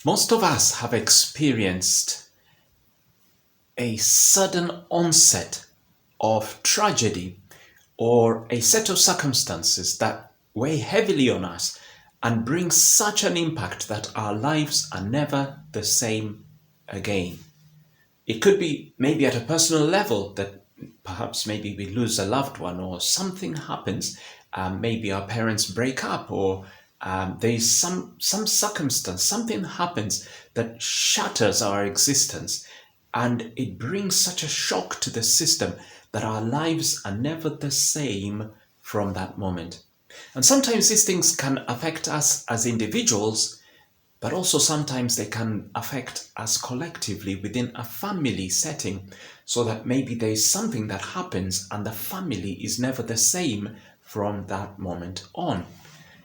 Most of us have experienced a sudden onset of tragedy or a set of circumstances that weigh heavily on us and bring such an impact that our lives are never the same again. It could be maybe at a personal level that perhaps maybe we lose a loved one or something happens. Maybe our parents break up or there is some circumstance, something happens that shatters our existence and it brings such a shock to the system that our lives are never the same from that moment. And sometimes these things can affect us as individuals, but also sometimes they can affect us collectively within a family setting, so that maybe there is something that happens and the family is never the same from that moment on.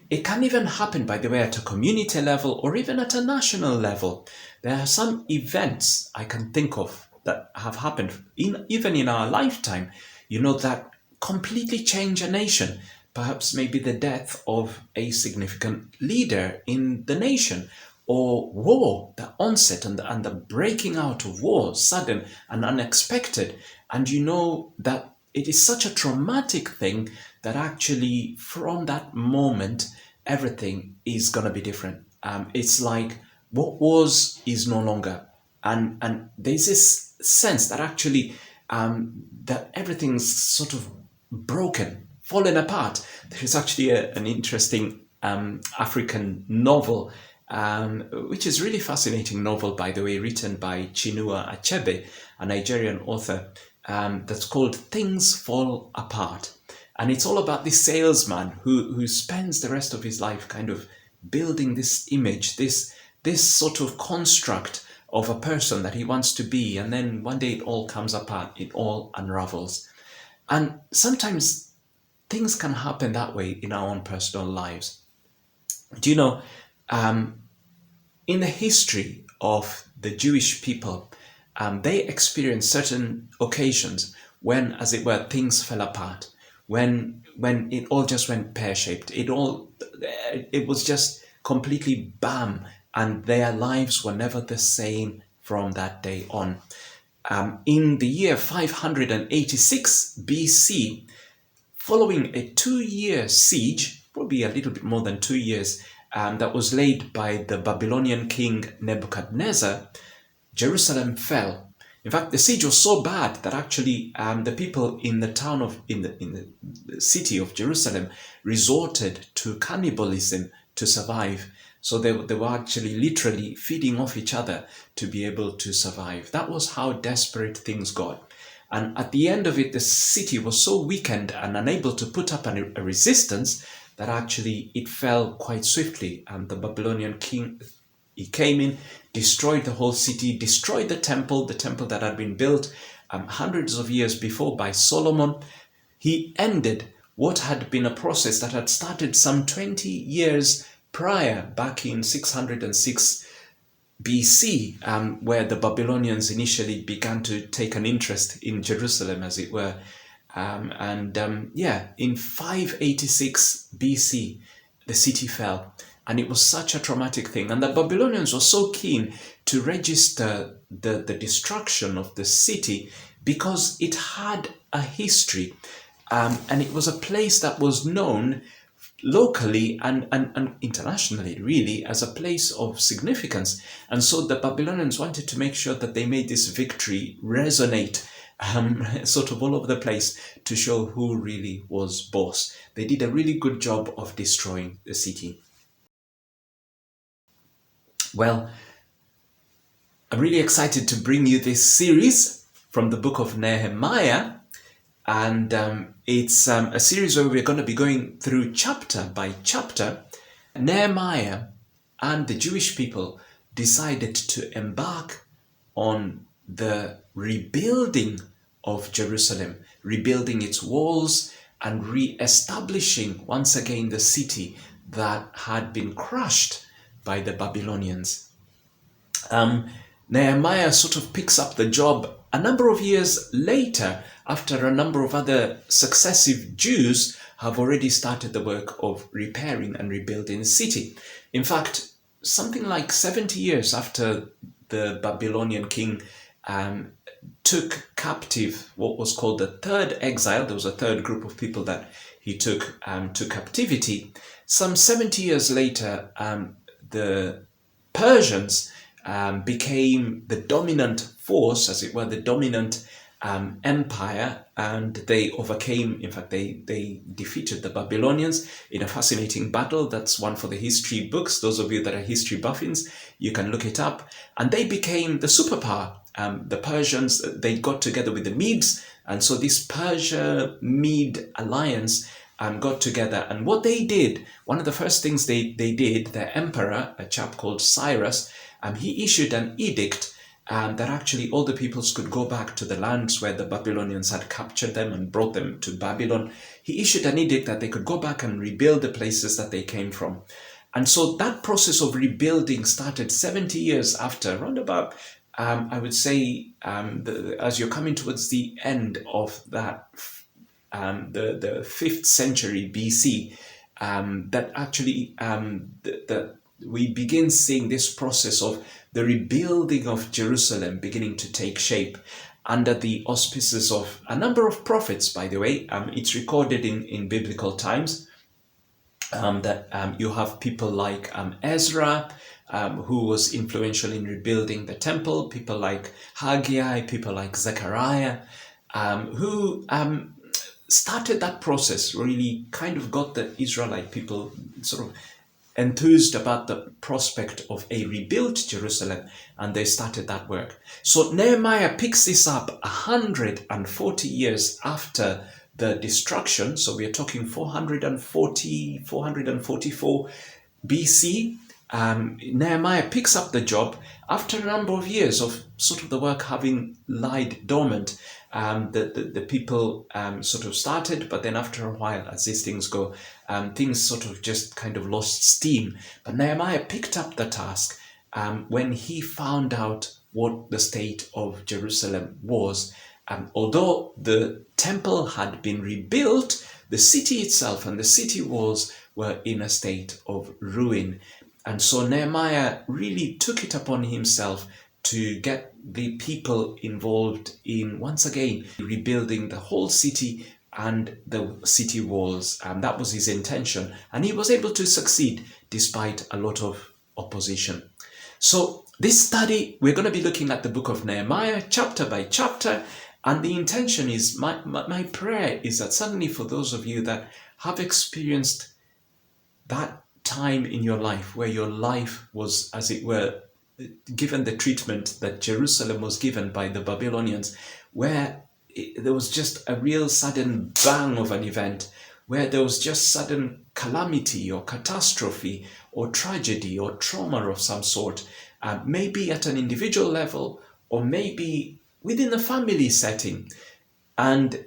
It can even happen, by the way, at a community level or even at a national level. There are some events I can think of that have happened even in our lifetime, that completely change a nation. Perhaps maybe the death of a significant leader in the nation, or war, the onset and the breaking out of war, sudden and unexpected. And you know that it is such a traumatic thing that actually from that moment, everything is going to be different. It's like what was is no longer. And there's this sense that actually that everything's sort of broken, fallen apart. There is actually an interesting African novel, which is really fascinating novel, by the way, written by Chinua Achebe, a Nigerian author, that's called Things Fall Apart. And it's all about this salesman who spends the rest of his life kind of building this image, this sort of construct of a person that he wants to be. And then one day it all comes apart, it all unravels. And sometimes things can happen that way in our own personal lives. Do you know, in the history of the Jewish people, they experienced certain occasions when, as it were, things fell apart, when it all just went pear-shaped. It was just completely bam, and their lives were never the same from that day on. In the year 586 BC, following a 2-year siege, probably a little bit more than 2 years, that was laid by the Babylonian king Nebuchadnezzar, Jerusalem fell. In fact, the siege was so bad that actually the people in the city of Jerusalem resorted to cannibalism to survive. So they were actually literally feeding off each other to be able to survive. That was how desperate things got. And at the end of it, the city was so weakened and unable to put up a resistance that actually it fell quite swiftly. And the Babylonian king, he came in, destroyed the whole city, destroyed the temple that had been built hundreds of years before by Solomon. He ended what had been a process that had started some 20 years prior, back in 606 BC, where the Babylonians initially began to take an interest in Jerusalem, as it were. In 586 BC, the city fell. And it was such a traumatic thing. And the Babylonians were so keen to register the destruction of the city because it had a history. And it was a place that was known locally and internationally, really, as a place of significance. And so the Babylonians wanted to make sure that they made this victory resonate sort of all over the place to show who really was boss. They did a really good job of destroying the city. Well, I'm really excited to bring you this series from the book of Nehemiah. And it's a series where we're going to be going through chapter by chapter. Nehemiah and the Jewish people decided to embark on the rebuilding of Jerusalem, rebuilding its walls and re-establishing once again the city that had been crushed by the Babylonians. Nehemiah sort of picks up the job a number of years later, after a number of other successive Jews have already started the work of repairing and rebuilding the city. In fact, something like 70 years after the Babylonian king took captive what was called the third exile. There was a third group of people that he took to captivity. Some 70 years later, the Persians became the dominant force, as it were, the dominant empire, and they overcame, in fact, they defeated the Babylonians in a fascinating battle. That's one for the history books. Those of you that are history buffins, you can look it up. And they became the superpower. The Persians, they got together with the Medes, and so this Persia-Mede alliance got together. And what they did, one of the first things they did, the emperor, a chap called Cyrus, he issued an edict that actually all the peoples could go back to the lands where the Babylonians had captured them and brought them to Babylon. He issued an edict that they could go back and rebuild the places that they came from. And so that process of rebuilding started 70 years after, around about, I would say, as you're coming towards the end of that, the 5th century BC, that actually we begin seeing this process of the rebuilding of Jerusalem beginning to take shape under the auspices of a number of prophets, by the way. It's recorded in biblical times that you have people like Ezra, who was influential in rebuilding the temple, people like Haggai, people like Zechariah, who started that process, really kind of got the Israelite people sort of enthused about the prospect of a rebuilt Jerusalem, and they started that work. So Nehemiah picks this up 140 years after the destruction. So we are talking 444 BC. Nehemiah picks up the job after a number of years of sort of the work having lied dormant. The people sort of started, but then after a while, as these things go, things sort of just kind of lost steam. But Nehemiah picked up the task when he found out what the state of Jerusalem was. Although the temple had been rebuilt, the city itself and the city walls were in a state of ruin. And so Nehemiah really took it upon himself to get the people involved in, once again, rebuilding the whole city and the city walls. That was his intention. And he was able to succeed despite a lot of opposition. So this study, we're going to be looking at the book of Nehemiah, chapter by chapter. And the intention is, my prayer is that suddenly for those of you that have experienced that time in your life where your life was, as it were, given the treatment that Jerusalem was given by the Babylonians, where there was just a real sudden bang of an event, where there was just sudden calamity or catastrophe or tragedy or trauma of some sort, maybe at an individual level or maybe within a family setting. And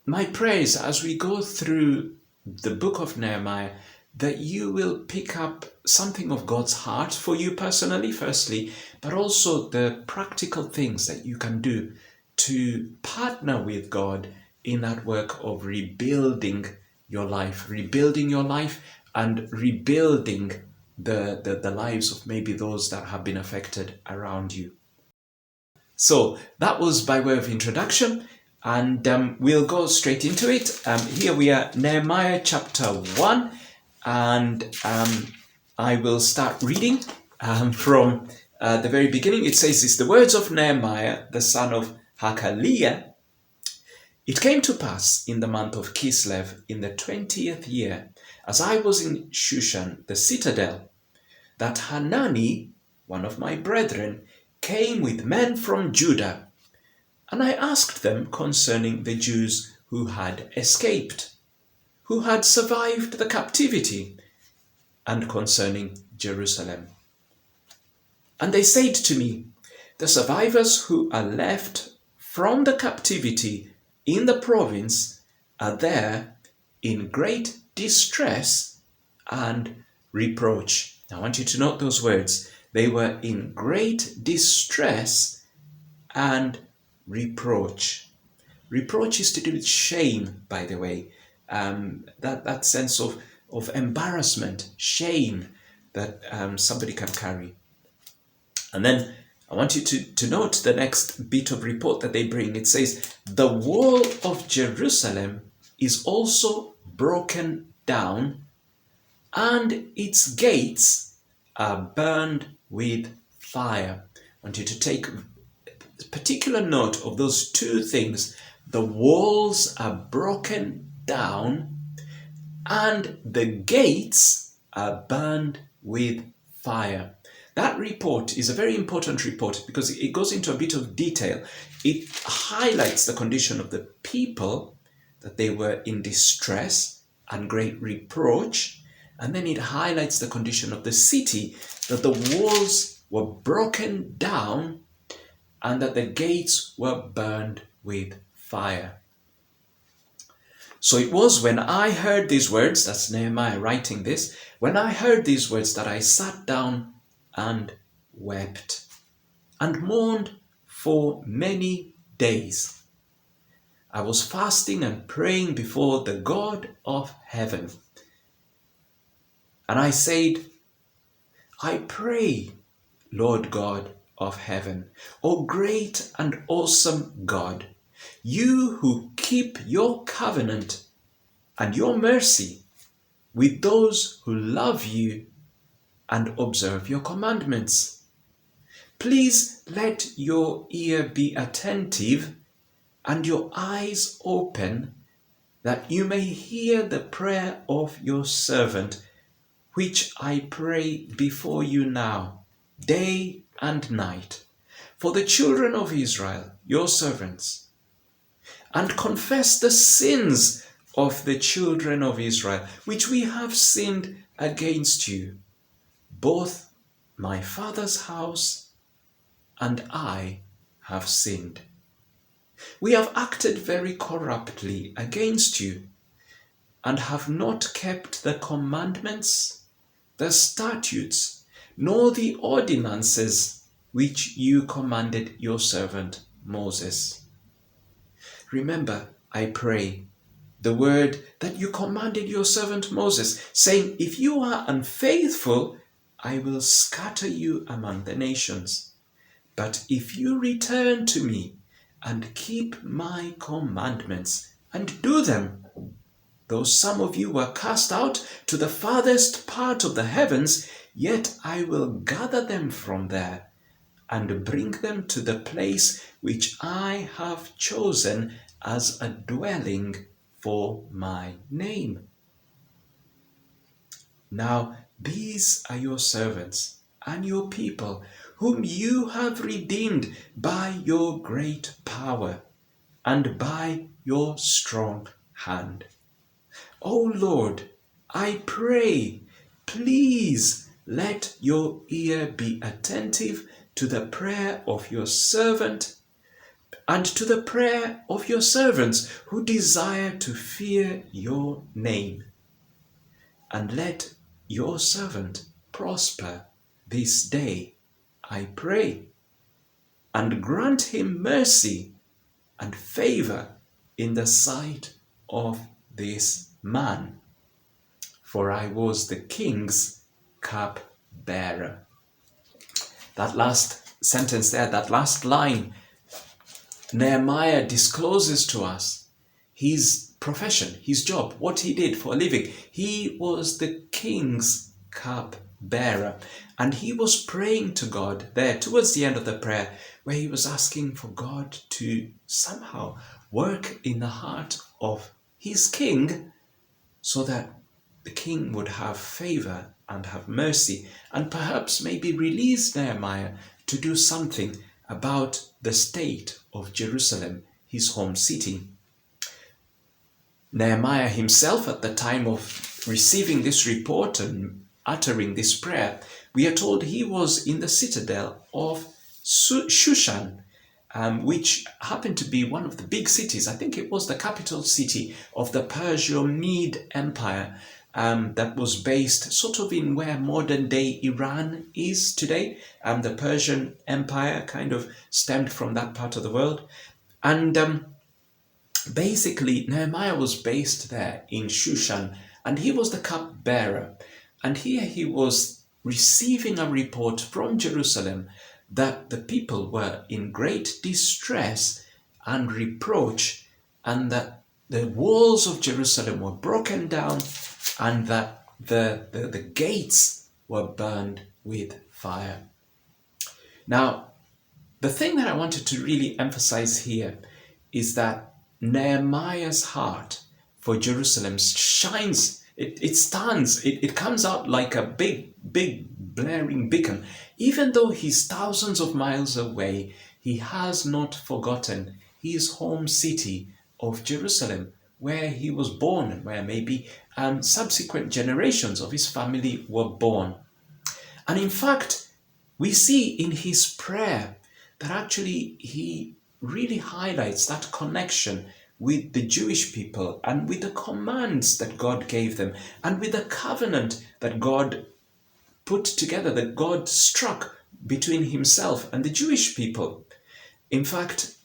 my prayer is, as we go through the book of Nehemiah, that you will pick up something of God's heart for you personally, firstly, but also the practical things that you can do to partner with God in that work of rebuilding your life and rebuilding the lives of maybe those that have been affected around you. So that was by way of introduction, and we'll go straight into it. Here we are, Nehemiah chapter 1. And I will start reading from the very beginning. It says this: the words of Nehemiah, the son of Hakaliah. It came to pass in the month of Kislev, in the 20th year, as I was in Shushan, the citadel, that Hanani, one of my brethren, came with men from Judah. And I asked them concerning the Jews who had escaped, who had survived the captivity, and concerning Jerusalem. And they said to me, the survivors who are left from the captivity in the province are there in great distress and reproach. Now, I want you to note those words. They were in great distress and reproach. Reproach is to do with shame, by the way. That sense of embarrassment, shame, that somebody can carry. And then I want you to note the next bit of report that they bring. It says, the wall of Jerusalem is also broken down, and its gates are burned with fire. I want you to take particular note of those two things. The walls are broken down, and the gates are burned with fire. That report is a very important report because it goes into a bit of detail. It highlights the condition of the people, that they were in distress and great reproach. And then it highlights the condition of the city, that the walls were broken down and that the gates were burned with fire. So it was when I heard these words, that's Nehemiah writing this, when I heard these words that I sat down and wept and mourned for many days. I was fasting and praying before the God of heaven. And I said, I pray, Lord God of heaven, O great and awesome God, you who keep your covenant and your mercy with those who love you and observe your commandments. Please let your ear be attentive and your eyes open, that you may hear the prayer of your servant, which I pray before you now, day and night, for the children of Israel, your servants, and confess the sins of the children of Israel, which we have sinned against you, both my father's house and I have sinned. We have acted very corruptly against you, and have not kept the commandments, the statutes, nor the ordinances which you commanded your servant Moses. Remember, I pray, the word that you commanded your servant Moses, saying, if you are unfaithful, I will scatter you among the nations. But if you return to me and keep my commandments and do them, though some of you were cast out to the farthest part of the heavens, yet I will gather them from there and bring them to the place which I have chosen as a dwelling for my name. Now these are your servants and your people, whom you have redeemed by your great power and by your strong hand. O Lord, I pray, please let your ear be attentive to the prayer of your servant and to the prayer of your servants who desire to fear your name. And let your servant prosper this day, I pray, and grant him mercy and favor in the sight of this man, for I was the king's cup-bearer. That last sentence there, that last line, Nehemiah discloses to us his profession, his job, what he did for a living. He was the king's cup-bearer, and he was praying to God there towards the end of the prayer, where he was asking for God to somehow work in the heart of his king, so that the king would have favor and have mercy, and perhaps maybe release Nehemiah to do something about the state of Jerusalem, his home city. Nehemiah himself, at the time of receiving this report and uttering this prayer, we are told he was in the citadel of Shushan, which happened to be one of the big cities. I think it was the capital city of the Persian-Mede Empire, that was based sort of in where modern-day Iran is today. The Persian Empire kind of stemmed from that part of the world. And basically, Nehemiah was based there in Shushan, and he was the cupbearer. And here he was receiving a report from Jerusalem that the people were in great distress and reproach, and that the walls of Jerusalem were broken down, and that the gates were burned with fire. Now, the thing that I wanted to really emphasize here is that Nehemiah's heart for Jerusalem shines, it stands, it comes out like a big blaring beacon. Even though he's thousands of miles away, he has not forgotten his home city of Jerusalem, where he was born and where maybe subsequent generations of his family were born. And in fact, we see in his prayer that actually he really highlights that connection with the Jewish people and with the commands that God gave them and with the covenant that God put together, that God struck between himself and the Jewish people. In fact,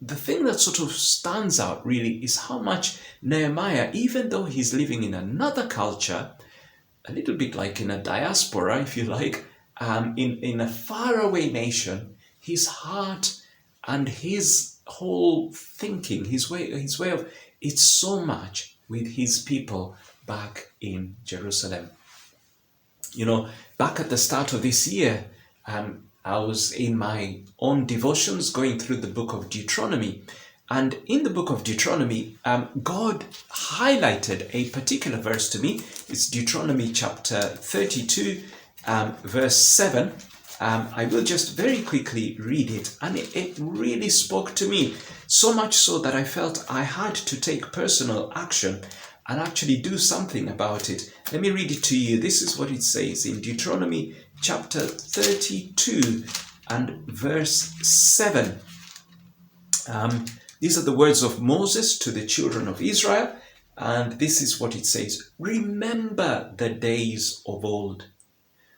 the thing that sort of stands out really is how much Nehemiah, even though he's living in another culture, a little bit like in a diaspora, if you like, in a faraway nation, his heart and his whole thinking, his way of, it's so much with his people back in Jerusalem. You know, back at the start of this year, I was in my own devotions going through the book of Deuteronomy. And in the book of Deuteronomy, God highlighted a particular verse to me. It's Deuteronomy chapter 32, verse 7. I will just very quickly read it. And it really spoke to me, so much so that I felt I had to take personal action and actually do something about it. Let me read it to you. This is what it says in Deuteronomy chapter 32 and verse 7. These are the words of Moses to the children of Israel, and this is what it says. Remember the days of old.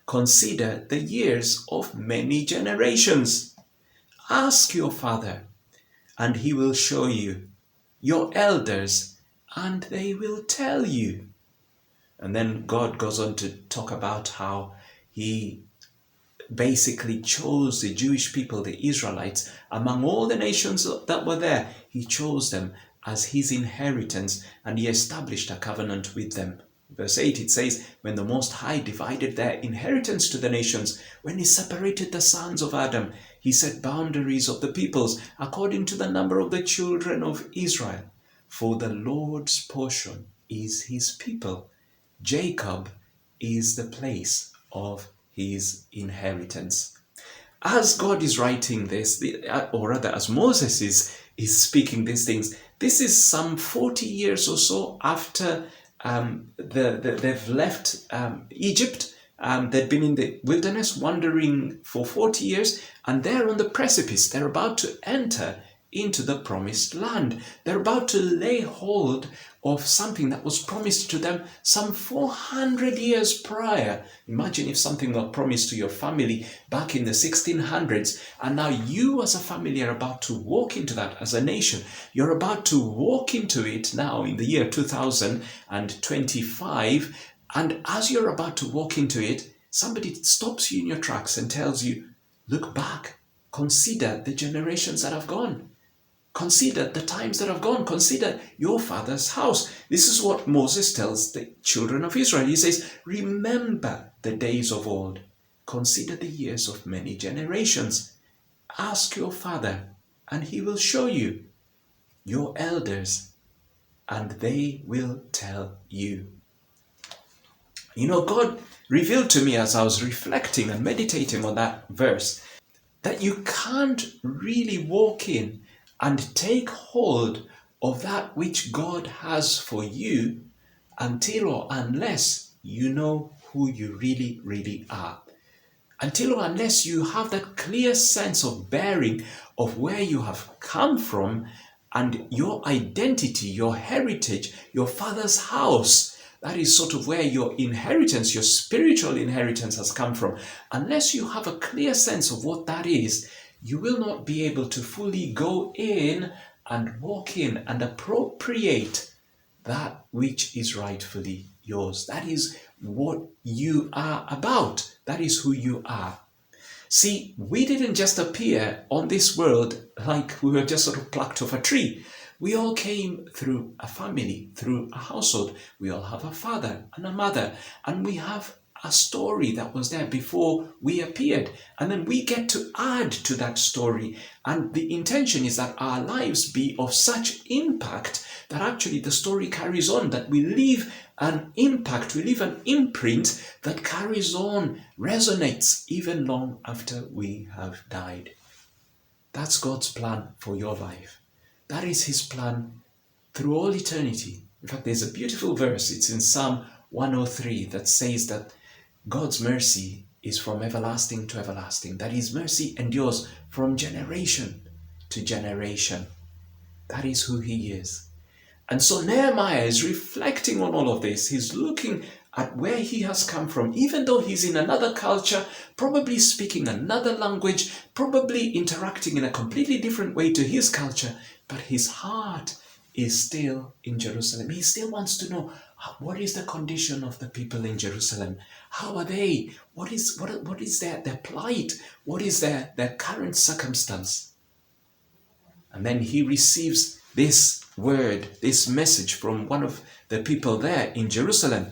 Consider the years of many generations. Ask your father, and he will show you, your elders, and they will tell you. And then God goes on to talk about how he basically chose the Jewish people, the Israelites, among all the nations that were there. He chose them as his inheritance, and he established a covenant with them. Verse 8, it says, when the Most High divided their inheritance to the nations, when he separated the sons of Adam, he set boundaries of the peoples according to the number of the children of Israel. For the Lord's portion is his people. Jacob is the place of his inheritance. As God is writing this, or rather as Moses is speaking these things, this is some 40 years or so after they've left Egypt. They'd been in the wilderness wandering for 40 years, and they're on the precipice. They're about to enter into the promised land. They're about to lay hold of something that was promised to them some 400 years prior. Imagine if something was promised to your family back in the 1600s, and now you as a family are about to walk into that as a nation. You're about to walk into it now in the year 2025, and as you're about to walk into it, somebody stops you in your tracks and tells you, look back, consider the generations that have gone. Consider the times that have gone. Consider your father's house. This is what Moses tells the children of Israel. He says, remember the days of old. Consider the years of many generations. Ask your father, and he will show you, your elders, and they will tell you. You know, God revealed to me as I was reflecting and meditating on that verse that you can't really walk in and take hold of that which God has for you until or unless you know who you really, really are. Until or unless you have that clear sense of bearing of where you have come from and your identity, your heritage, your father's house. That is sort of where your inheritance, your spiritual inheritance has come from. Unless you have a clear sense of what that is, you will not be able to fully go in and walk in and appropriate that which is rightfully yours. That is what you are about. That is who you are. See, we didn't just appear on this world like we were just sort of plucked off a tree. We all came through a family, through a household. We all have a father and a mother, and we have a story that was there before we appeared. And then we get to add to that story. And the intention is that our lives be of such impact that actually the story carries on, that we leave an impact, we leave an imprint that carries on, resonates even long after we have died. That's God's plan for your life. That is his plan through all eternity. In fact, there's a beautiful verse, it's in Psalm 103, that says that God's mercy is from everlasting to everlasting, that his mercy endures from generation to generation. That is who he is. And so Nehemiah is reflecting on all of this. He's looking at where he has come from, even though he's in another culture, probably speaking another language, probably interacting in a completely different way to his culture, but his heart is still in Jerusalem. He still wants to know, what is the condition of the people in Jerusalem? How are they? What is their plight? What is their current circumstance? And then he receives this word, this message from one of the people there in Jerusalem,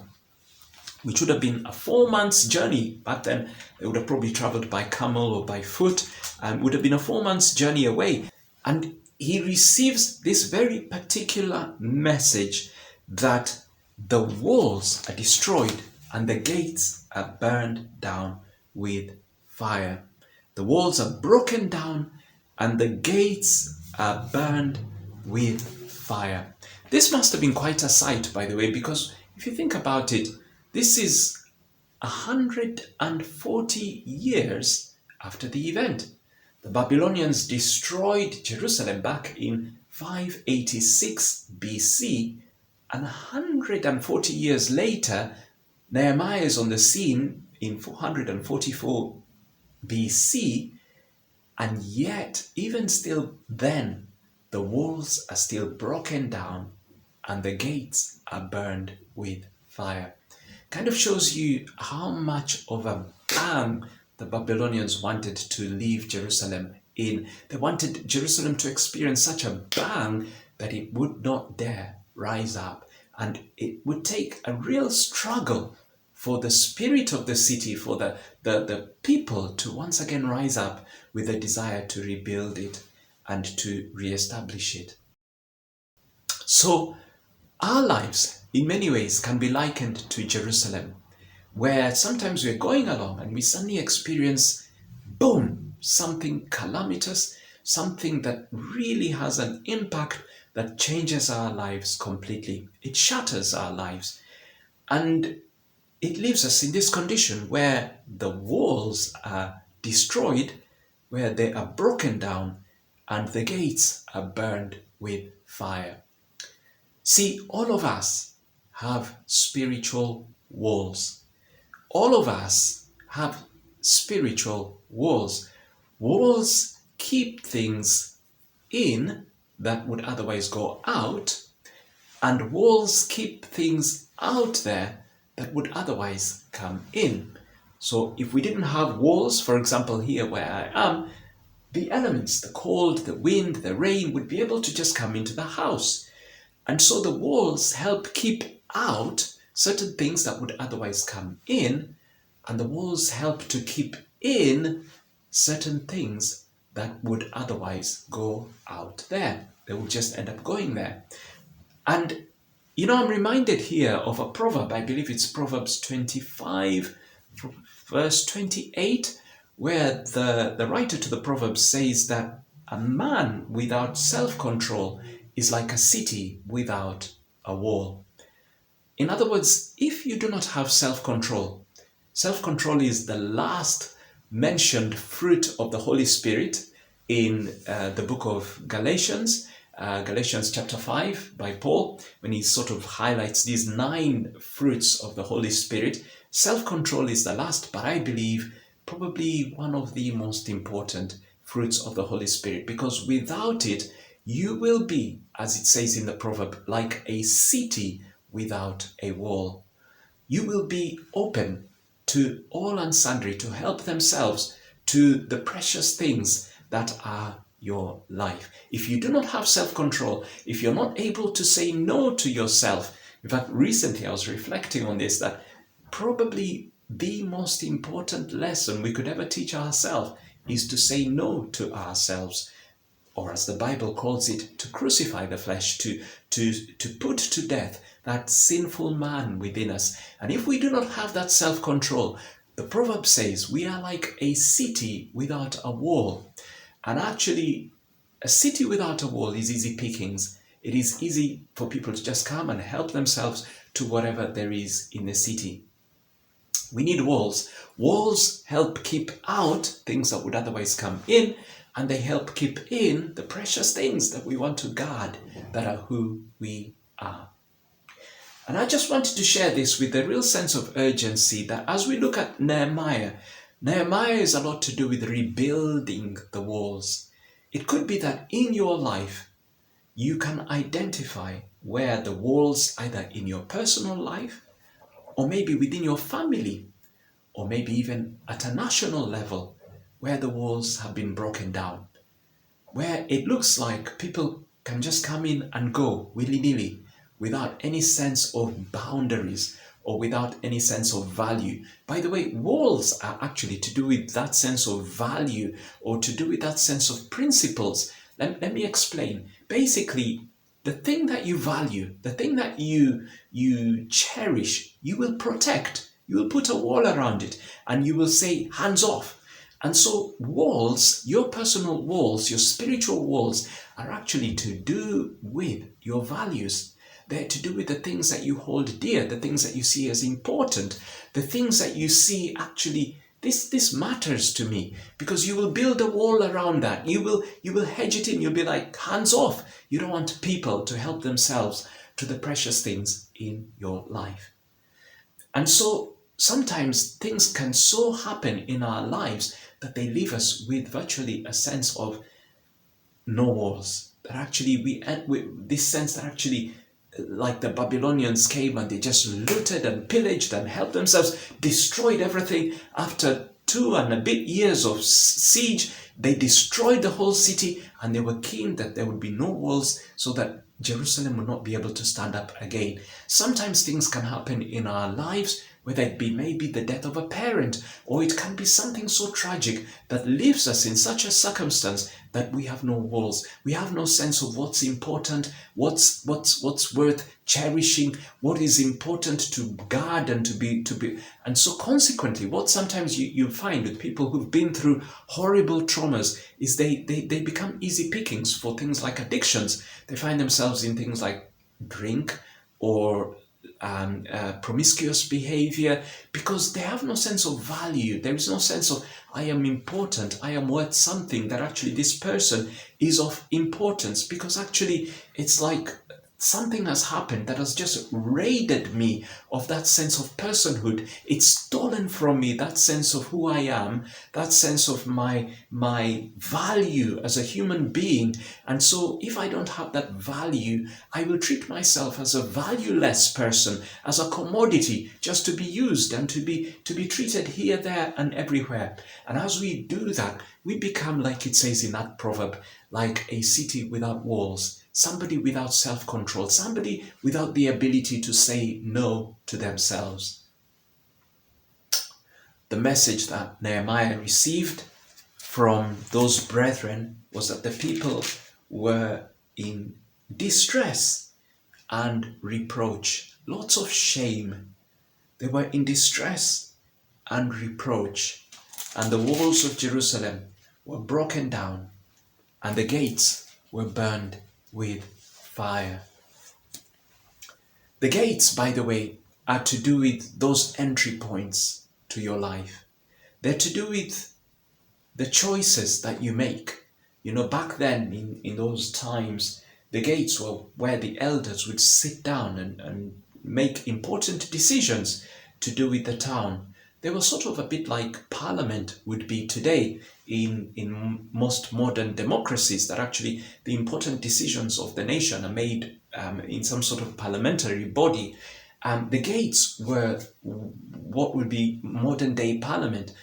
which would have been a 4 months journey. Back then, they would have probably traveled by camel or by foot, and would have been a 4 months journey away. And he receives this very particular message that the walls are destroyed and the gates are burned down with fire. The walls are broken down and the gates are burned with fire. This must have been quite a sight, by the way, because if you think about it, this is 140 years after the event. The Babylonians destroyed Jerusalem back in 586 BC, and 140 years later, Nehemiah is on the scene in 444 BC, and yet, even still then, the walls are still broken down and the gates are burned with fire. Kind of shows you how much of a bang the Babylonians wanted to leave Jerusalem in. They wanted Jerusalem to experience such a bang that it would not dare rise up. And it would take a real struggle for the spirit of the city, for the people to once again rise up with a desire to rebuild it and to re-establish it. So our lives, in many ways, can be likened to Jerusalem, where sometimes we're going along and we suddenly experience, boom, something calamitous, something that really has an impact that changes our lives completely. It shatters our lives. And it leaves us in this condition where the walls are destroyed, where they are broken down, and the gates are burned with fire. See, all of us have spiritual walls. All of us have spiritual walls. Walls keep things in that would otherwise go out, and walls keep things out there that would otherwise come in. So if we didn't have walls, for example, here where I am, the elements, the cold, the wind, the rain would be able to just come into the house. And so the walls help keep out certain things that would otherwise come in, and the walls help to keep in certain things that would otherwise go out there. They will just end up going there. And you know, I'm reminded here of a proverb, I believe it's Proverbs 25, verse 28, where the writer to the Proverbs says that a man without self-control is like a city without a wall. In other words, if you do not have self-control, self-control is the last mentioned fruit of the Holy Spirit in the book of Galatians. Galatians chapter 5 by Paul, when he sort of highlights these 9 fruits of the Holy Spirit. Self-control is the last, but I believe probably one of the most important fruits of the Holy Spirit, because without it, you will be, as it says in the proverb, like a city without a wall. you will be open to all and sundry to help themselves to the precious things that are your life. If you do not have self-control, if you're not able to say no to yourself, in fact, recently I was reflecting on this, that probably the most important lesson we could ever teach ourselves is to say no to ourselves, or as the Bible calls it, to crucify the flesh, to put to death that sinful man within us. And if we do not have that self-control, the proverb says we are like a city without a wall. And actually, a city without a wall is easy pickings. It is easy for people to just come and help themselves to whatever there is in the city. We need walls. Walls help keep out things that would otherwise come in, and they help keep in the precious things that we want to guard, that are who we are. And I just wanted to share this with a real sense of urgency, that as we look at Nehemiah is a lot to do with rebuilding the walls. It could be that in your life, you can identify where the walls, either in your personal life, or maybe within your family, or maybe even at a national level, where the walls have been broken down, where it looks like people can just come in and go willy-nilly without any sense of boundaries or without any sense of value. By the way, walls are actually to do with that sense of value, or to do with that sense of principles. Let me explain. Basically, the thing that you value, the thing that you cherish, you will protect. You will put a wall around it, and you will say, hands off. And so walls, your personal walls, your spiritual walls, are actually to do with your values. They're to do with the things that you hold dear, the things that you see as important, the things that you see actually, this matters to me, because you will build a wall around that. You will hedge it in. You'll be like, hands off. You don't want people to help themselves to the precious things in your life. And so sometimes things can so happen in our lives that they leave us with virtually a sense of no walls. That actually we end with this sense that actually, like the Babylonians came and they just looted and pillaged and helped themselves, destroyed everything. After 2 and a bit years of siege, they destroyed the whole city, and they were keen that there would be no walls so that Jerusalem would not be able to stand up again. Sometimes things can happen in our lives, whether it be maybe the death of a parent, or it can be something so tragic that leaves us in such a circumstance that we have no walls. We have no sense of what's important, what's worth cherishing, what is important to guard and to be. And so consequently, what sometimes you find with people who've been through horrible traumas is they become easy pickings for things like addictions. They find themselves in things like drink or promiscuous behavior, because they have no sense of value. There is no sense of, I am important, I am worth something, that actually this person is of importance, because actually it's like something has happened that has just raided me of that sense of personhood. It's stolen from me that sense of who I am, that sense of my value as a human being. And so if I don't have that value, I will treat myself as a valueless person, as a commodity, just to be used and to be treated here, there, and everywhere. And as we do that, we become, like it says in that proverb, like a city without walls. Somebody without self-control, somebody without the ability to say no to themselves. The message that Nehemiah received from those brethren was that the people were in distress and reproach, lots of shame. They were in distress and reproach, and the walls of Jerusalem were broken down, and the gates were burned with fire. The gates, by the way, are to do with those entry points to your life. They're to do with the choices that you make. You know, back then, in those times, the gates were where the elders would sit down and make important decisions to do with the town. They were sort of a bit like Parliament would be today in most modern democracies, that actually the important decisions of the nation are made in some sort of parliamentary body. The gates were what would be modern day parliament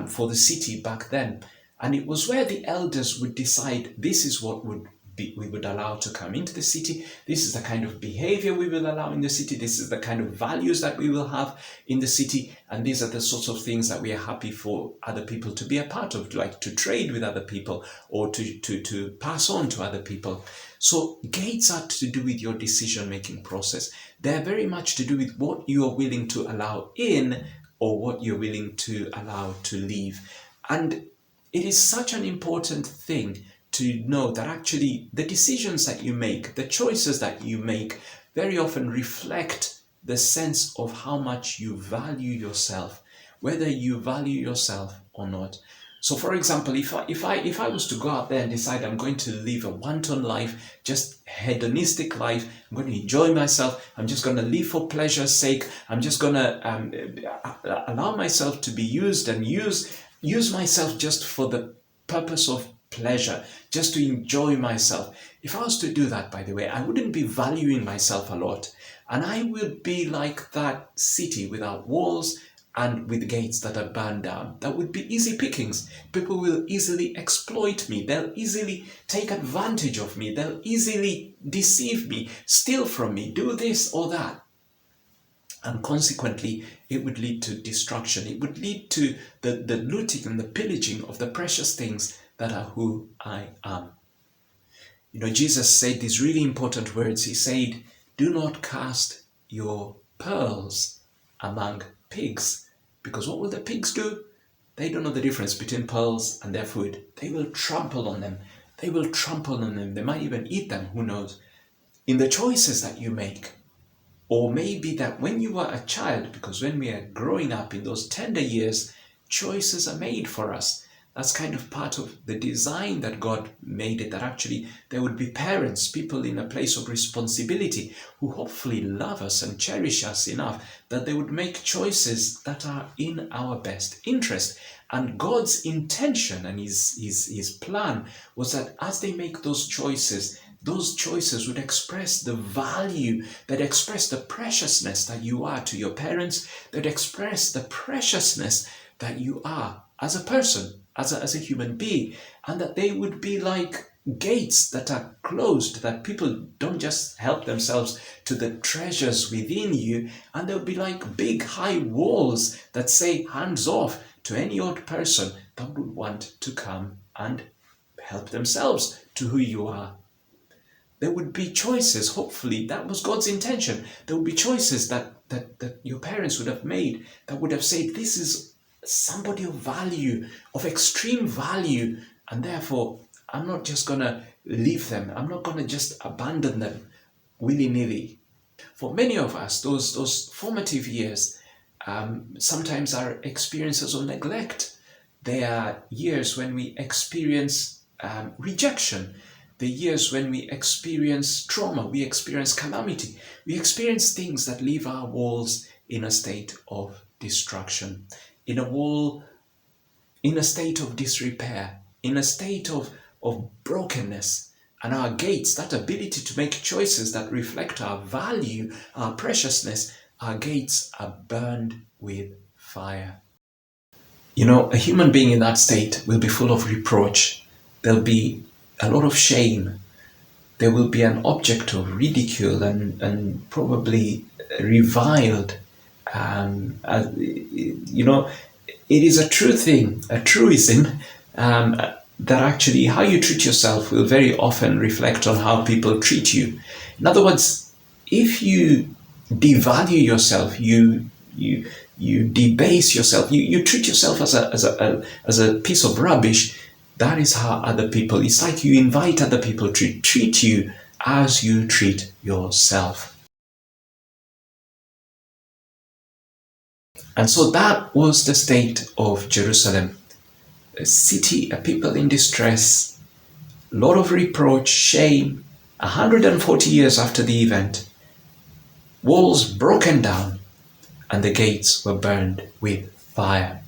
for the city back then. And it was where the elders would decide this is what we would allow to come into the city. This is the kind of behavior we will allow in the city. This is the kind of values that we will have in the city. And these are the sorts of things that we are happy for other people to be a part of, like to trade with other people or to pass on to other people. So gates are to do with your decision-making process. They're very much to do with what you are willing to allow in or what you're willing to allow to leave. And it is such an important thing to know that actually the decisions that you make, the choices that you make, very often reflect the sense of how much you value yourself, whether you value yourself or not. So, for example, if I was to go out there and decide I'm going to live a wanton life, just hedonistic life, I'm going to enjoy myself, I'm just going to live for pleasure's sake, I'm just going to allow myself to be used and use myself just for the purpose of pleasure, just to enjoy myself. If I was to do that, by the way, I wouldn't be valuing myself a lot. And I would be like that city without walls and with gates that are burned down. That would be easy pickings. People will easily exploit me. They'll easily take advantage of me. They'll easily deceive me, steal from me, do this or that. And consequently, it would lead to destruction. It would lead to the looting and the pillaging of the precious things that are who I am. You know, Jesus said these really important words. He said, do not cast your pearls among pigs. Because what will the pigs do? They don't know the difference between pearls and their food. They will trample on them. They will trample on them. They might even eat them, who knows? In the choices that you make, or maybe that when you were a child, because when we are growing up in those tender years, choices are made for us. That's kind of part of the design that God made it, that actually there would be parents, people in a place of responsibility who hopefully love us and cherish us enough that they would make choices that are in our best interest. And God's intention and his plan was that as they make those choices would express the value, that express the preciousness that you are to your parents, that express the preciousness that you are as a person, as a human being, and that they would be like gates that are closed, that people don't just help themselves to the treasures within you, and they'll be like big high walls that say hands off to any odd person that would want to come and help themselves to who you are. There would be choices, hopefully, that was God's intention. There would be choices that your parents would have made that would have said, this is somebody of value, of extreme value, and therefore I'm not just going to leave them. I'm not going to just abandon them willy-nilly. For many of us, those formative years sometimes are experiences of neglect. They are years when we experience rejection. The years when we experience trauma, we experience calamity, we experience things that leave our walls in a state of destruction, in a state of disrepair, in a state of brokenness. And our gates, that ability to make choices that reflect our value, our preciousness, our gates are burned with fire. You know, a human being in that state will be full of reproach. There'll be a lot of shame. There will be an object of ridicule and probably reviled. You know, it is a true thing, a truism, that actually how you treat yourself will very often reflect on how people treat you. In other words, if you devalue yourself, you debase yourself, you treat yourself as a piece of rubbish, that is how other people, it's like you invite other people to treat you as you treat yourself. And so that was the state of Jerusalem. A city, a people in distress, a lot of reproach, shame, 140 years after the event, walls broken down, and the gates were burned with fire.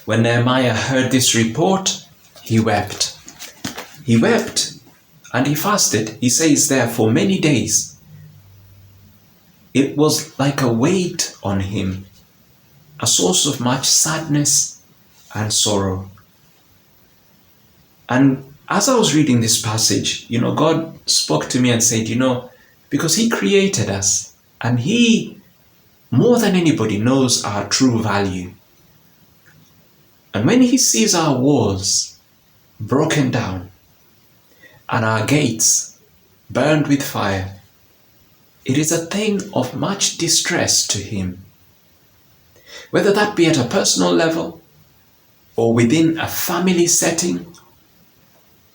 When Nehemiah heard this report, he wept. He wept and he fasted. He says there for many days. it was like a weight on him, a source of much sadness and sorrow. And as I was reading this passage, God spoke to me and said, because he created us and he, more than anybody, knows our true value. And when he sees our walls broken down and our gates burned with fire, it is a thing of much distress to him. Whether that be at a personal level, or within a family setting,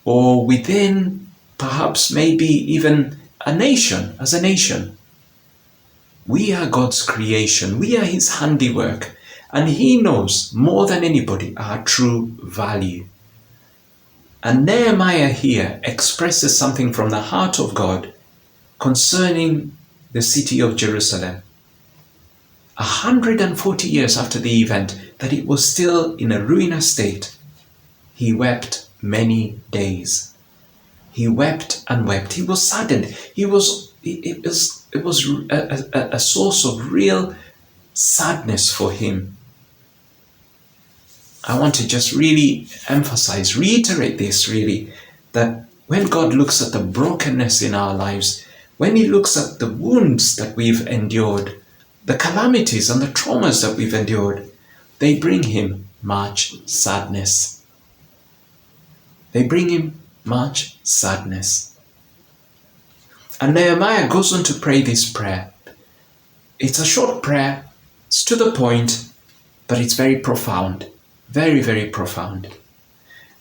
or within perhaps maybe even a nation, as a nation. We are God's creation, we are his handiwork, and he knows more than anybody our true value. And Nehemiah here expresses something from the heart of God concerning the city of Jerusalem. 140 years after the event, that it was still in a ruinous state, he wept many days. He wept and wept. He was saddened. It was a source of real sadness for him. I want to just really emphasize, reiterate this really, that when God looks at the brokenness in our lives, when he looks at the wounds that we've endured, the calamities and the traumas that we've endured, they bring him much sadness. They bring him much sadness. And Nehemiah goes on to pray this prayer. It's a short prayer, it's to the point, but it's very profound. Very, very profound.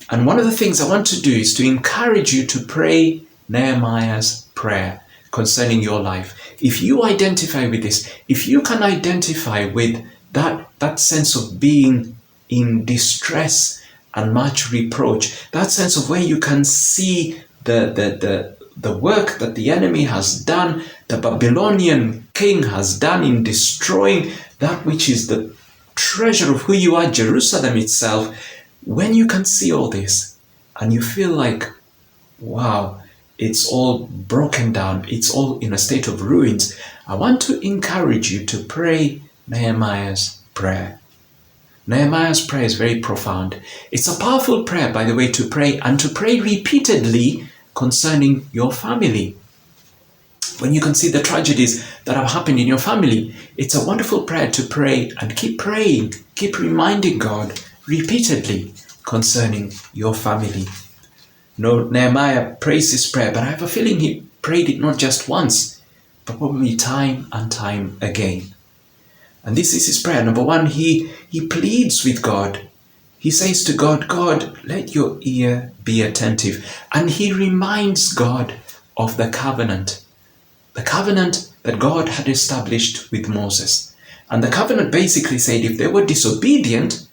And one of the things I want to do is to encourage you to pray Nehemiah's prayer concerning your life. If you identify with this, if you can identify with that sense of being in distress and much reproach, that sense of where you can see the work that the enemy has done, the Babylonian king has done in destroying that which is the treasure of who you are, Jerusalem itself, when you can see all this and you feel like, wow, it's all broken down, it's all in a state of ruins, I want to encourage you to pray Nehemiah's prayer. Nehemiah's prayer is very profound. It's a powerful prayer, by the way, to pray, and to pray repeatedly concerning your family. When you can see the tragedies that have happened in your family, it's a wonderful prayer to pray, and keep praying, keep reminding God repeatedly concerning your family. No, Nehemiah prays this prayer, but I have a feeling he prayed it not just once, but probably time and time again. And this is his prayer. Number one, he pleads with God. He says to God, God, let your ear be attentive. And he reminds God of the covenant that God had established with Moses. And the covenant basically said if they were disobedient,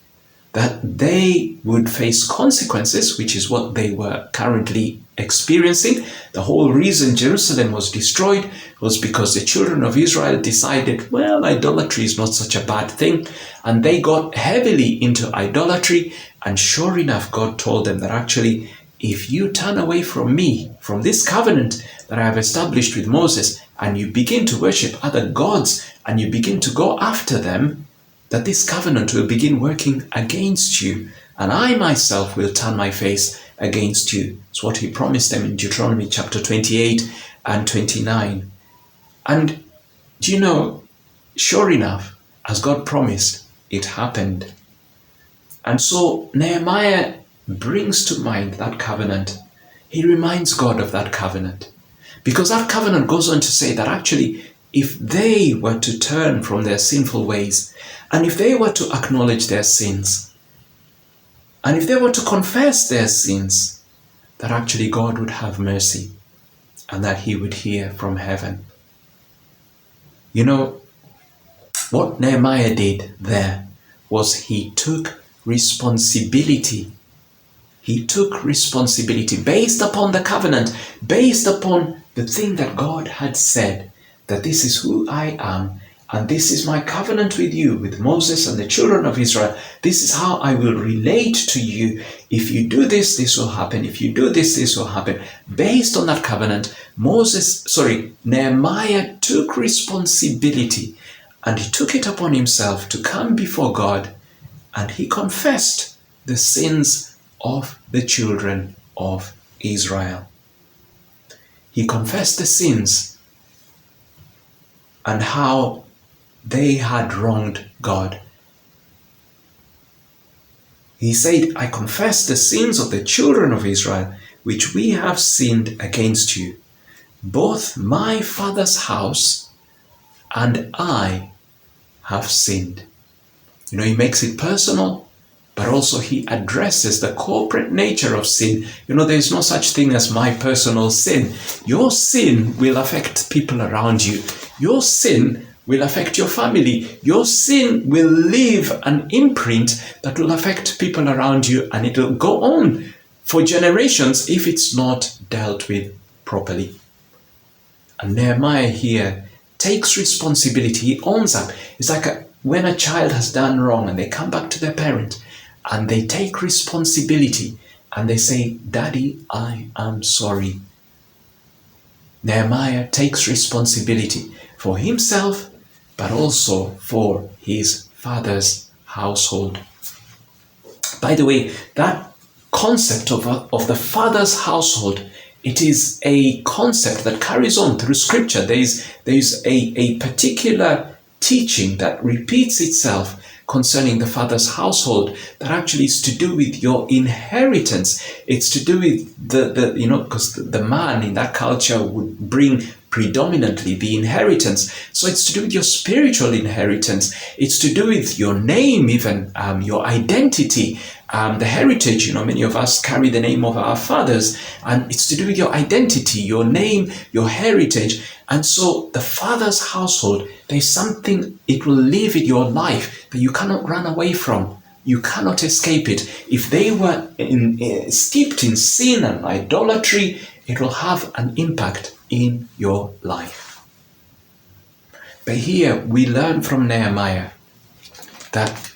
that they would face consequences, which is what they were currently experiencing. The whole reason Jerusalem was destroyed was because the children of Israel decided, well, idolatry is not such a bad thing. And they got heavily into idolatry. And sure enough, God told them that actually, if you turn away from me, from this covenant that I have established with Moses, and you begin to worship other gods, and you begin to go after them, that this covenant will begin working against you, and I myself will turn my face against you. It's what he promised them in Deuteronomy chapter 28 and 29. And do you know, sure enough, as God promised, it happened. And so Nehemiah brings to mind that covenant. He reminds God of that covenant. Because that covenant goes on to say that actually, if they were to turn from their sinful ways, and if they were to acknowledge their sins, and if they were to confess their sins, that actually God would have mercy, and that he would hear from heaven. You know, what Nehemiah did there was he took responsibility. He took responsibility based upon the covenant, based upon the thing that God had said, that this is who I am, and this is my covenant with you, with Moses and the children of Israel. This is how I will relate to you. If you do this, this will happen. If you do this, this will happen. Based on that covenant, Nehemiah took responsibility, and he took it upon himself to come before God, and he confessed the sins of the children of Israel. He confessed the sins and how they had wronged God. He said, I confess the sins of the children of Israel, which we have sinned against you. Both my father's house and I have sinned. He makes it personal, but also he addresses the corporate nature of sin. There's no such thing as my personal sin. Your sin will affect people around you. Your sin will affect your family. Your sin will leave an imprint that will affect people around you, and it will go on for generations if it's not dealt with properly. And Nehemiah here takes responsibility. He owns up. It's like when a child has done wrong and they come back to their parent and they take responsibility and they say, Daddy, I am sorry. Nehemiah takes responsibility for himself, but also for his father's household. By the way, that concept of the father's household, it is a concept that carries on through Scripture. There is a particular teaching that repeats itself concerning the father's household that actually is to do with your inheritance. It's to do with because the man in that culture would bring predominantly the inheritance. So it's to do with your spiritual inheritance. It's to do with your name, even your identity, the heritage. Many of us carry the name of our fathers, and it's to do with your identity, your name, your heritage. And so the father's household, there's something it will live in your life that you cannot run away from. You cannot escape it. If they were steeped in sin and idolatry, it will have an impact in your life. But here we learn from Nehemiah that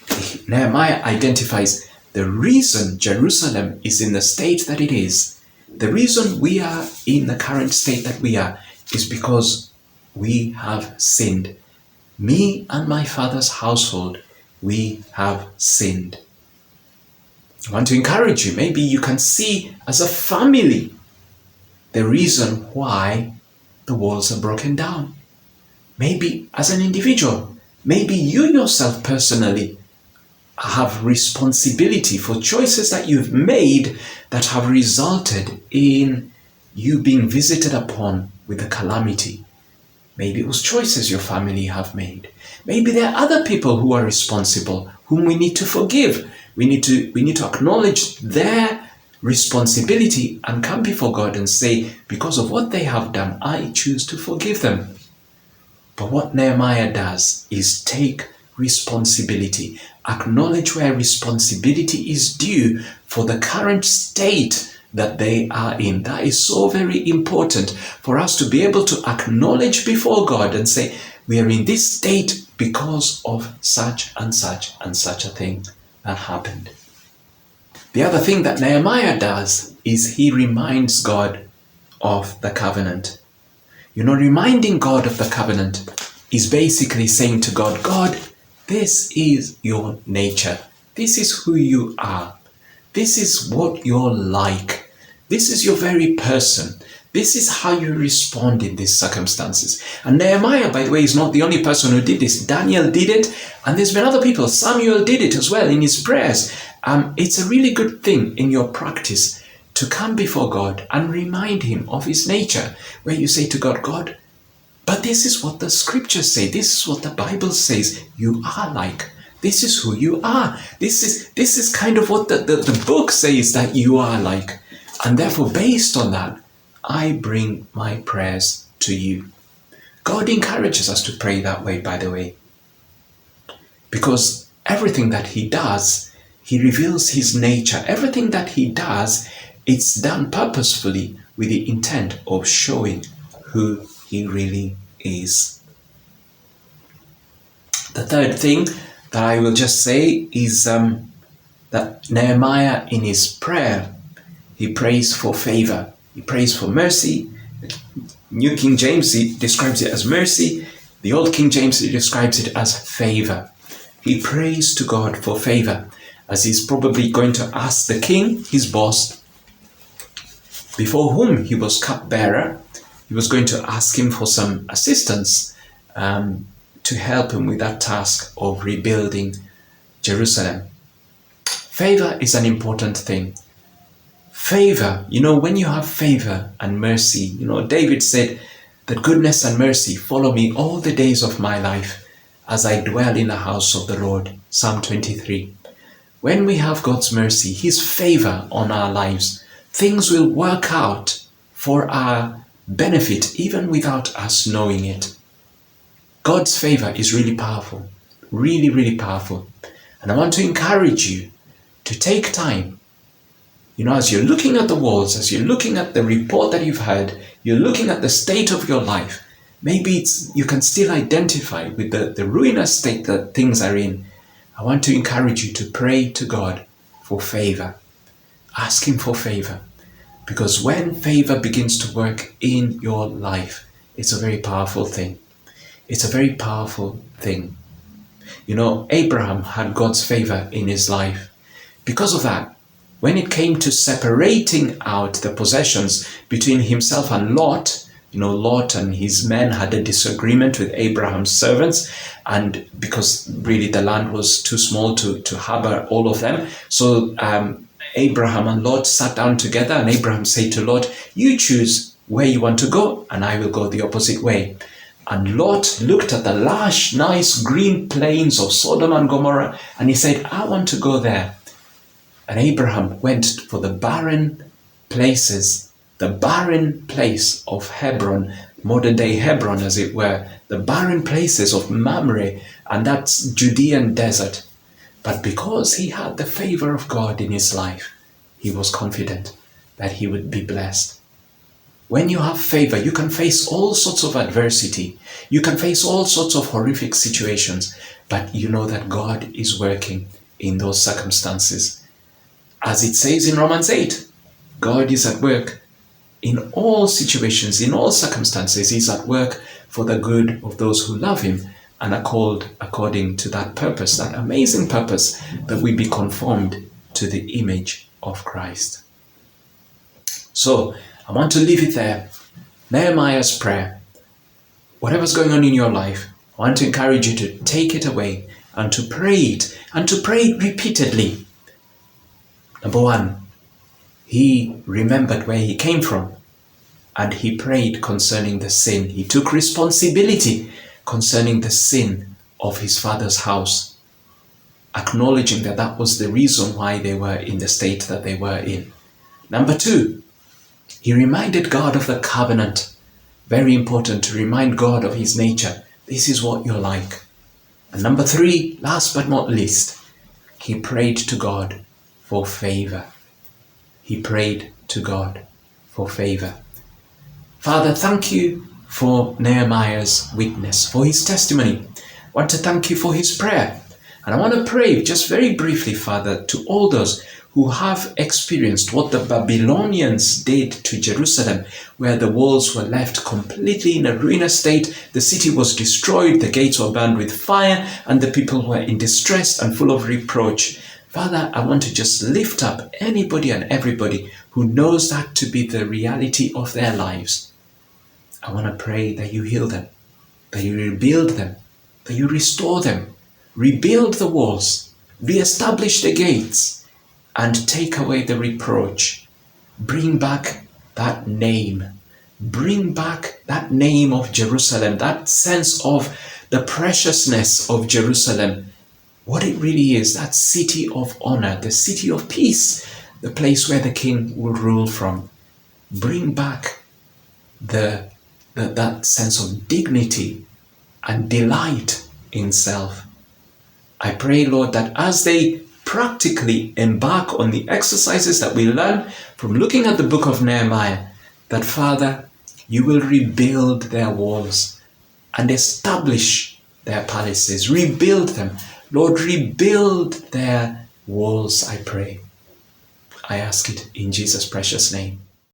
Nehemiah identifies the reason Jerusalem is in the state that it is. The reason we are in the current state that we are is because we have sinned. Me and my father's household, we have sinned. I want to encourage you. Maybe you can see as a family the reason why the walls are broken down. Maybe as an individual, maybe you yourself personally have responsibility for choices that you've made that have resulted in you being visited upon with a calamity. Maybe it was choices your family have made. Maybe there are other people who are responsible, whom we need to forgive. We need to acknowledge their responsibility and come before God and say, because of what they have done, I choose to forgive them. But what Nehemiah does is take responsibility, acknowledge where responsibility is due for the current state that they are in. That is so very important for us to be able to acknowledge before God and say, we are in this state because of such and such and such a thing that happened. The other thing that Nehemiah does is he reminds God of the covenant. Reminding God of the covenant is basically saying to God, God, this is your nature. This is who you are. This is what you're like. This is your very person. This is how you respond in these circumstances. And Nehemiah, by the way, is not the only person who did this. Daniel did it, and there's been other people. Samuel did it as well in his prayers. It's a really good thing in your practice to come before God and remind him of his nature, where you say to God, God, but this is what the scriptures say. This is what the Bible says you are like. This is who you are. This is kind of what the book says that you are like. And therefore, based on that, I bring my prayers to you. God encourages us to pray that way, by the way. Because everything that he does, he reveals his nature. Everything that he does, it's done purposefully with the intent of showing who he really is. The third thing that I will just say is that Nehemiah, in his prayer, he prays for favor. He prays for mercy. New King James, he describes it as mercy. The Old King James, he describes it as favor. He prays to God for favor, as he's probably going to ask the king, his boss, before whom he was cupbearer. He was going to ask him for some assistance to help him with that task of rebuilding Jerusalem. Favor is an important thing. Favor, when you have favor and mercy, David said that goodness and mercy follow me all the days of my life as I dwell in the house of the Lord. Psalm 23. When we have God's mercy, his favor on our lives, things will work out for our benefit even without us knowing it. God's favor is really powerful, really, really powerful. And I want to encourage you to take time. As you're looking at the walls, as you're looking at the report that you've heard, you're looking at the state of your life, maybe you can still identify with the ruinous state that things are in. I want to encourage you to pray to God for favor. Ask him for favor. Because when favor begins to work in your life, it's a very powerful thing. It's a very powerful thing. Abraham had God's favor in his life. Because of that, when it came to separating out the possessions between himself and Lot, Lot and his men had a disagreement with Abraham's servants, and because really the land was too small to harbor all of them, so Abraham and Lot sat down together, and Abraham said to Lot, "You choose where you want to go, and I will go the opposite way." And Lot looked at the lush, nice green plains of Sodom and Gomorrah, and he said, "I want to go there." And Abraham went for the barren places, the barren place of Hebron, modern day Hebron as it were, the barren places of Mamre, and that's Judean desert. But because he had the favor of God in his life, he was confident that he would be blessed. When you have favor, you can face all sorts of adversity. You can face all sorts of horrific situations, but you know that God is working in those circumstances. As it says in Romans 8, God is at work in all situations, in all circumstances. He's at work for the good of those who love him and are called according to that purpose, that amazing purpose that we be conformed to the image of Christ. So I want to leave it there. Nehemiah's prayer. Whatever's going on in your life, I want to encourage you to take it away and to pray it, and to pray it repeatedly. Number one, he remembered where he came from, and he prayed concerning the sin. He took responsibility concerning the sin of his father's house, acknowledging that that was the reason why they were in the state that they were in. Number two, he reminded God of the covenant. Very important to remind God of his nature. This is what you're like. And number three, last but not least, he prayed to God for favor. He prayed to God for favor. Father, thank you for Nehemiah's witness, for his testimony. I want to thank you for his prayer. And I want to pray just very briefly, Father, to all those who have experienced what the Babylonians did to Jerusalem, where the walls were left completely in a ruinous state, the city was destroyed, the gates were burned with fire, and the people were in distress and full of reproach. Father, I want to just lift up anybody and everybody who knows that to be the reality of their lives. I want to pray that you heal them, that you rebuild them, that you restore them, rebuild the walls, reestablish the gates, and take away the reproach. Bring back that name. Bring back that name of Jerusalem, that sense of the preciousness of Jerusalem, what it really is, that city of honor, the city of peace, the place where the king will rule from. Bring back that sense of dignity and delight in self. I pray, Lord, that as they practically embark on the exercises that we learn from looking at the book of Nehemiah, that, Father, you will rebuild their walls and establish their palaces, rebuild them. Lord, rebuild their walls, I pray. I ask it in Jesus' precious name.